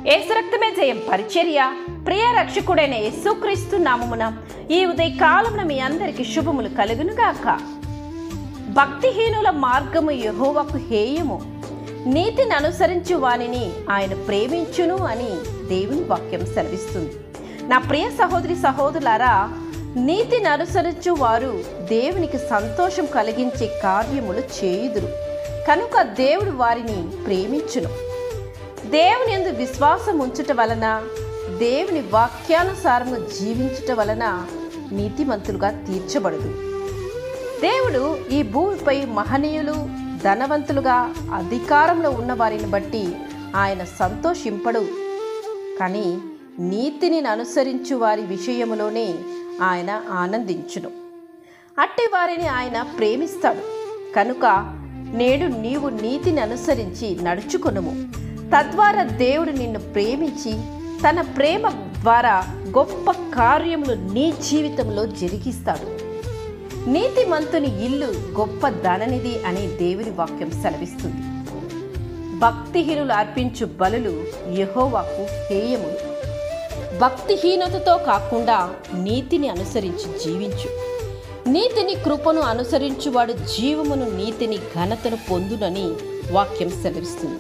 యేసు రక్తమే జయం పరిచర్య. ప్రియ రక్షకుడైన యేసుక్రీస్తు నామమున ఈ ఉదయకాలమున మీ అందరికి శుభములు కలుగునుగాక. భక్తిహీనుల మార్గము యెహోవాకు హేయము, నీతిని అనుసరించు వానిని ఆయన ప్రేమించును అని దేవుని వాక్యం సెలవిస్తుంది. నా ప్రియ సహోదరి సహోదరులారా, నీతిని అనుసరించు వారు దేవునికి సంతోషం కలిగించే కార్యములు చేయుదురు కనుక దేవుడు వారిని ప్రేమించును. దేవుని యందు విశ్వాసం ఉంచుట వలన, దేవుని వాక్యానుసారము జీవించుట వలన నీతిమంతులుగా తీర్చబడదు. దేవుడు ఈ భూమిపై మహనీయులు, ధనవంతులుగా, అధికారంలో ఉన్న వారిని బట్టి ఆయన సంతోషింపడు. కానీ నీతిని అనుసరించు వారి విషయములోనే ఆయన ఆనందించును. అట్టి వారిని ఆయన ప్రేమిస్తాడు. కనుక నేడు నీవు నీతిని అనుసరించి నడుచుకొనుము. తద్వారా దేవుడు నిన్ను ప్రేమించి తన ప్రేమ ద్వారా గొప్ప కార్యములు నీ జీవితంలో జరిగిస్తాడు. నీతిమంతుని ఇల్లు గొప్ప ధననిధి అని దేవుని వాక్యం సెలవిస్తుంది. భక్తిహీనులు అర్పించు బలులు యెహోవాకు హేయములు. భక్తిహీనతతో కాకుండా నీతిని అనుసరించి జీవించు. నీతిని కృపను అనుసరించువాడు జీవమును, నీతిని, ఘనతను పొందునని వాక్యం సెలవిస్తుంది.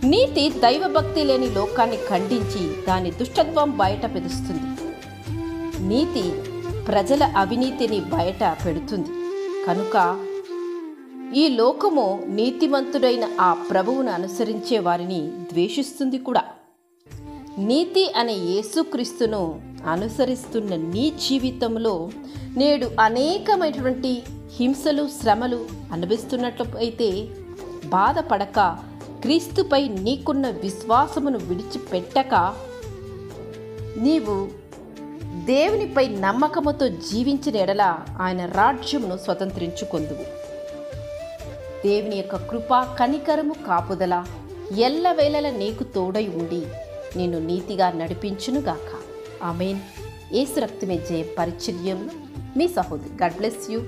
నీతి దైవభక్తి లేని లోకాన్ని ఖండించి దాని దుష్టత్వం బయట పెడుస్తుంది. నీతి ప్రజల అవినీతిని బయట పెడుతుంది. కనుక ఈ లోకము నీతిమంతుడైన ఆ ప్రభువును అనుసరించే వారిని ద్వేషిస్తుంది కూడా. నీతి అనే యేసుక్రీస్తును అనుసరిస్తున్న నీ జీవితంలో నేడు అనేకమైనటువంటి హింసలు, శ్రమలు అనుభవిస్తున్నట్లు అయితే బాధపడక, క్రీస్తుపై నీకున్న విశ్వాసమును విడిచిపెట్టక, నీవు దేవునిపై నమ్మకముతో జీవించిన ఎడల ఆయన రాజ్యమును స్వతంత్రించుకొందువు. దేవుని యొక్క కృప, కనికరము, కాపుదల ఎల్లవేళల నీకు తోడై ఉండి నిన్ను నీతిగా నడిపించునుగాక. ఆమేన్. యేసు రక్తమే జయ పరిచర్యములు. మీ సహోదరి. God bless you.